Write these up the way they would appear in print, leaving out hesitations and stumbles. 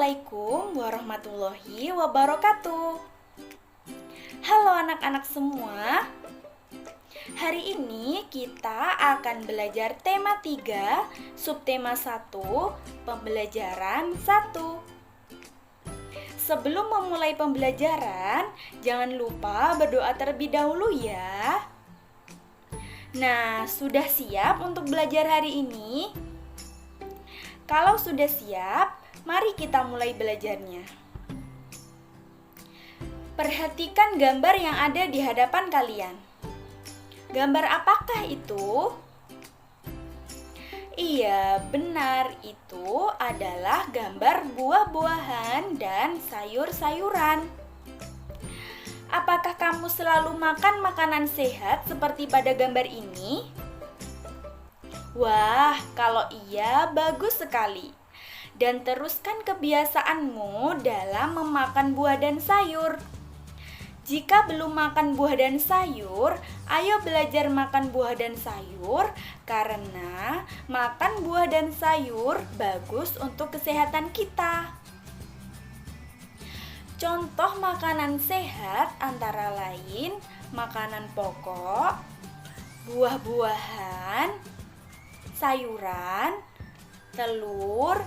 Assalamualaikum warahmatullahi wabarakatuh. Halo anak-anak semua. Hari ini kita akan belajar tema 3, subtema 1, pembelajaran 1. Sebelum memulai pembelajaran, jangan lupa berdoa terlebih dahulu ya. Nah, sudah siap untuk belajar hari ini? Kalau sudah siap, mari kita mulai belajarnya. Perhatikan gambar yang ada di hadapan kalian. Gambar apakah itu? Iya, benar, itu adalah gambar buah-buahan dan sayur-sayuran. Apakah kamu selalu makan makanan sehat seperti pada gambar ini? Wah, kalau iya, bagus sekali. Dan teruskan kebiasaanmu dalam memakan buah dan sayur. Jika belum makan buah dan sayur, ayo belajar makan buah dan sayur karena makan buah dan sayur bagus untuk kesehatan kita. Contoh makanan sehat antara lain makanan pokok, buah-buahan, sayuran, telur,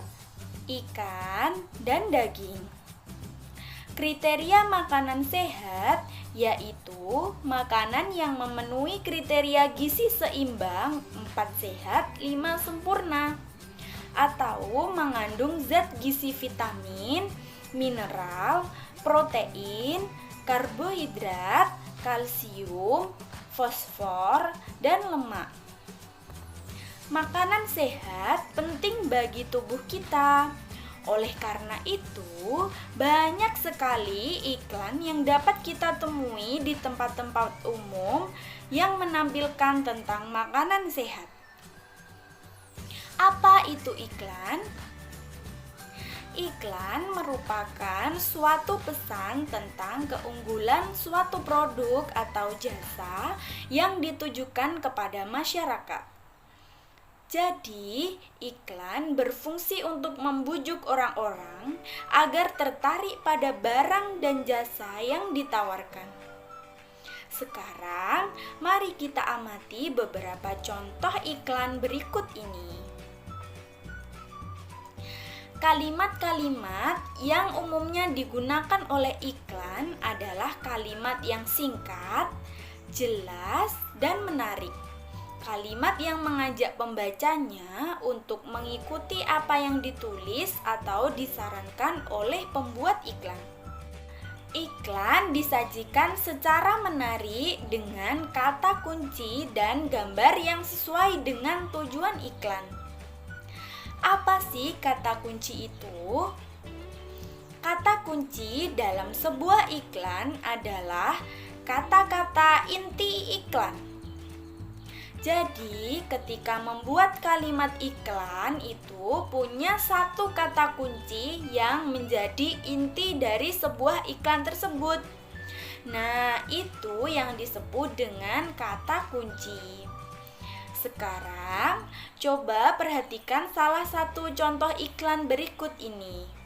ikan, dan daging. Kriteria makanan sehat yaitu makanan yang memenuhi kriteria gizi seimbang 4 sehat 5 sempurna atau mengandung zat gizi vitamin, mineral, protein, karbohidrat, kalsium, fosfor, dan lemak. Makanan sehat penting bagi tubuh kita. Oleh karena itu, banyak sekali iklan yang dapat kita temui di tempat-tempat umum yang menampilkan tentang makanan sehat. Apa itu iklan? Iklan merupakan suatu pesan tentang keunggulan suatu produk atau jasa yang ditujukan kepada masyarakat. Jadi, iklan berfungsi untuk membujuk orang-orang agar tertarik pada barang dan jasa yang ditawarkan. Sekarang, mari kita amati beberapa contoh iklan berikut ini. Kalimat-kalimat yang umumnya digunakan oleh iklan adalah kalimat yang singkat, jelas, dan menarik. Kalimat yang mengajak pembacanya untuk mengikuti apa yang ditulis atau disarankan oleh pembuat iklan. Iklan disajikan secara menarik dengan kata kunci dan gambar yang sesuai dengan tujuan iklan. Apa sih kata kunci itu? Kata kunci dalam sebuah iklan adalah kata-kata inti iklan. Jadi, ketika membuat kalimat iklan itu punya satu kata kunci yang menjadi inti dari sebuah iklan tersebut. Nah, itu yang disebut dengan kata kunci. Sekarang, coba perhatikan salah satu contoh iklan berikut ini.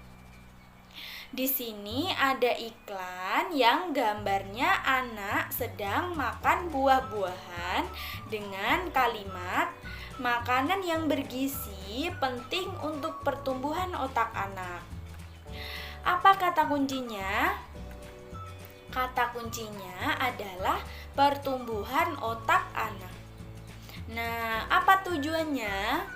Di sini ada iklan yang gambarnya anak sedang makan buah-buahan dengan kalimat makanan yang bergizi penting untuk pertumbuhan otak anak. Apa kata kuncinya? Kata kuncinya adalah pertumbuhan otak anak. Nah, apa tujuannya?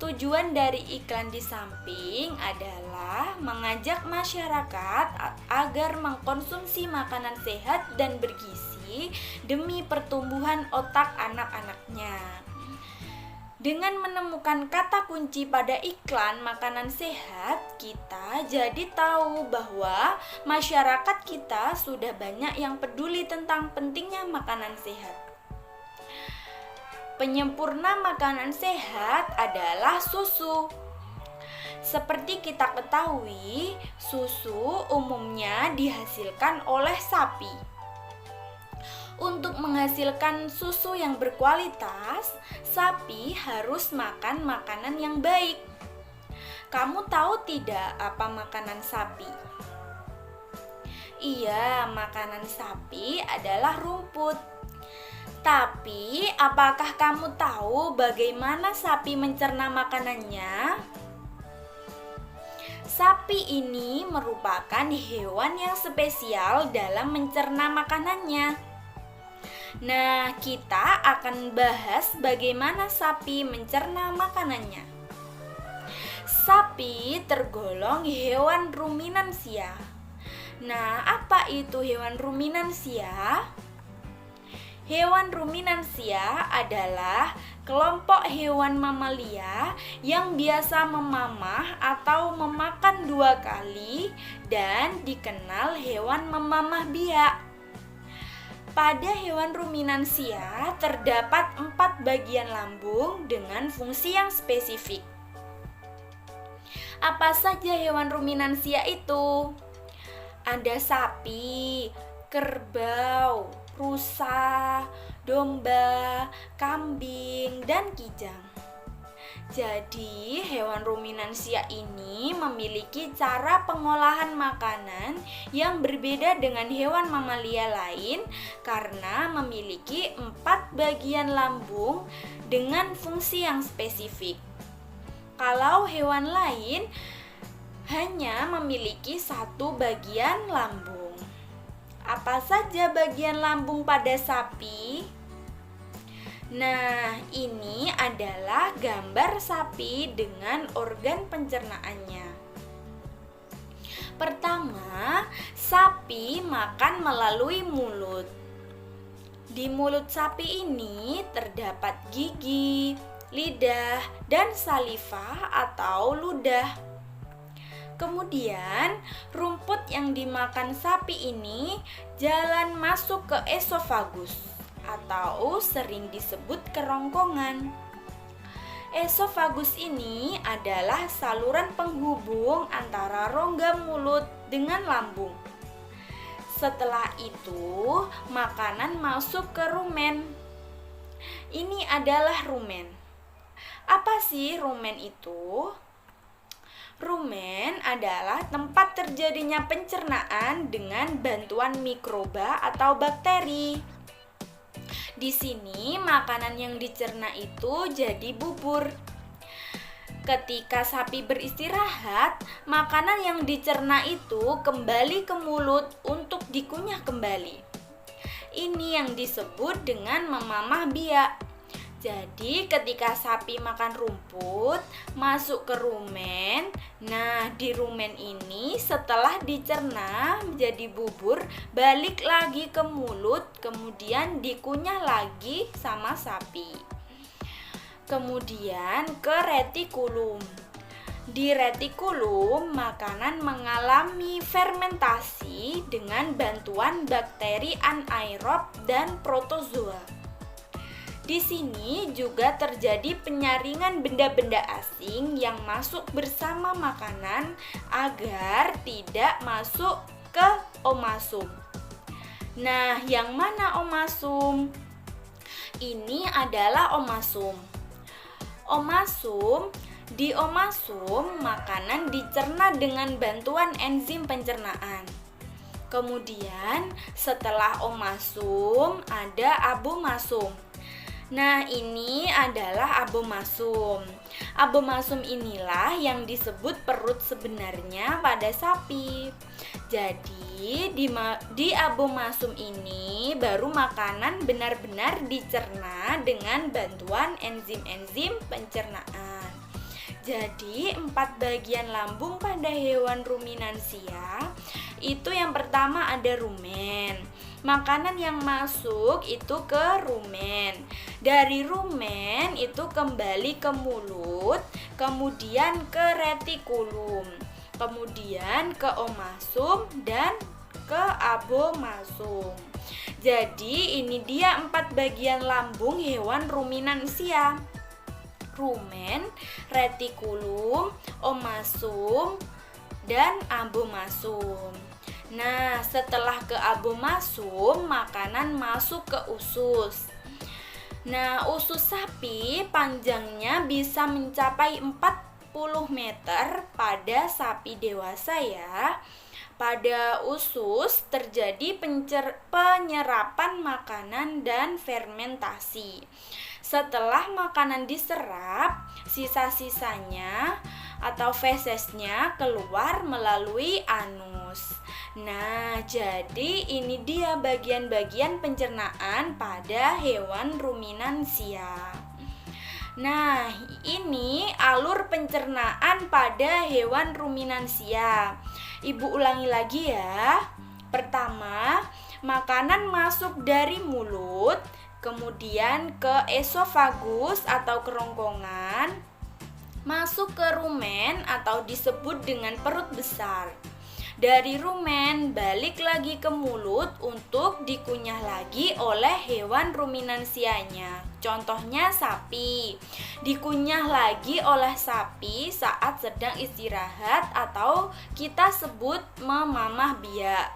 Tujuan dari iklan di samping adalah mengajak masyarakat agar mengkonsumsi makanan sehat dan bergizi demi pertumbuhan otak anak-anaknya. Dengan menemukan kata kunci pada iklan makanan sehat, kita jadi tahu bahwa masyarakat kita sudah banyak yang peduli tentang pentingnya makanan sehat. Penyempurna makanan sehat adalah susu. Seperti kita ketahui, susu umumnya dihasilkan oleh sapi. Untuk menghasilkan susu yang berkualitas, sapi harus makan makanan yang baik. Kamu tahu tidak apa makanan sapi? Iya, makanan sapi adalah rumput. Tapi, apakah kamu tahu bagaimana sapi mencerna makanannya? Sapi ini merupakan hewan yang spesial dalam mencerna makanannya. Nah, kita akan bahas bagaimana sapi mencerna makanannya. Sapi tergolong hewan ruminansia. Nah, apa itu hewan ruminansia? Hewan ruminansia adalah kelompok hewan mamalia yang biasa memamah atau memakan 2 kali dan dikenal hewan memamah biak. Pada hewan ruminansia terdapat 4 bagian lambung dengan fungsi yang spesifik. Apa saja hewan ruminansia itu? Ada sapi, kerbau, rusa, domba, kambing, dan kijang. Jadi, hewan ruminansia ini memiliki cara pengolahan makanan yang berbeda dengan hewan mamalia lain karena memiliki 4 bagian lambung dengan fungsi yang spesifik. Kalau hewan lain hanya memiliki 1 bagian lambung. Apa saja bagian lambung pada sapi? Nah, ini adalah gambar sapi dengan organ pencernaannya. Pertama, sapi makan melalui mulut. Di mulut sapi ini terdapat gigi, lidah, dan saliva atau ludah. Kemudian, rumput yang dimakan sapi ini jalan masuk ke esofagus atau sering disebut kerongkongan. Esofagus ini adalah saluran penghubung antara rongga mulut dengan lambung. Setelah itu, makanan masuk ke rumen. Ini adalah rumen. Apa sih rumen itu? Rumen adalah tempat terjadinya pencernaan dengan bantuan mikroba atau bakteri. Di sini makanan yang dicerna itu jadi bubur. Ketika sapi beristirahat, makanan yang dicerna itu kembali ke mulut untuk dikunyah kembali. Ini yang disebut dengan memamah biak. Jadi ketika sapi makan rumput, masuk ke rumen. Nah, di rumen ini setelah dicerna menjadi bubur, balik lagi ke mulut, kemudian dikunyah lagi sama sapi. Kemudian ke retikulum. Di retikulum, makanan mengalami fermentasi dengan bantuan bakteri anaerob dan protozoa. Di sini juga terjadi penyaringan benda-benda asing yang masuk bersama makanan agar tidak masuk ke omasum. Nah, yang mana omasum? Ini adalah omasum. Di omasum, makanan dicerna dengan bantuan enzim pencernaan. Kemudian, setelah omasum, ada abomasum. Nah, ini adalah abomasum. Abomasum inilah yang disebut perut sebenarnya pada sapi. Jadi, di abomasum ini baru makanan benar-benar dicerna dengan bantuan enzim-enzim pencernaan. Jadi, 4 bagian lambung pada hewan ruminansia. Itu yang pertama ada rumen. Makanan yang masuk itu ke rumen. Dari rumen itu kembali ke mulut, kemudian ke retikulum, kemudian ke omasum dan ke abomasum. Jadi ini dia 4 bagian lambung hewan ruminansia. Rumen, retikulum, omasum, dan abomasum. Nah, setelah ke abomasum, makanan masuk ke usus. Nah, usus sapi panjangnya bisa mencapai 4 10 meter pada sapi dewasa ya. Pada usus terjadi penyerapan makanan dan fermentasi. Setelah makanan diserap, sisa-sisanya atau fesesnya keluar melalui anus. Nah, jadi ini dia bagian-bagian pencernaan pada hewan ruminansia. Nah, ini alur pencernaan pada hewan ruminansia. Ibu ulangi lagi ya. Pertama, makanan masuk dari mulut, kemudian ke esofagus atau kerongkongan, masuk ke rumen atau disebut dengan perut besar. Dari rumen balik lagi ke mulut untuk dikunyah lagi oleh hewan ruminansianya. Contohnya sapi, dikunyah lagi oleh sapi saat sedang istirahat atau kita sebut memamah biak.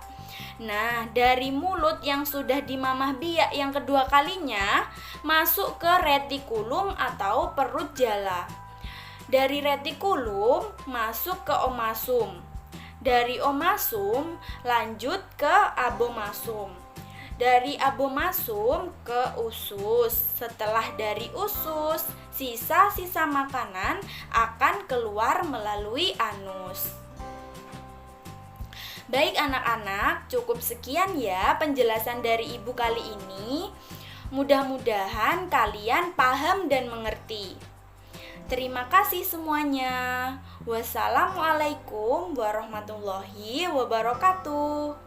Nah, dari mulut yang sudah dimamah biak yang kedua kalinya masuk ke retikulum atau perut jala. Dari retikulum masuk ke omasum. Dari omasum lanjut ke abomasum. Dari abomasum ke usus. Setelah dari usus, sisa-sisa makanan akan keluar melalui anus. Baik anak-anak, cukup sekian ya penjelasan dari ibu kali ini. Mudah-mudahan kalian paham dan mengerti. Terima kasih semuanya. Wassalamualaikum warahmatullahi wabarakatuh.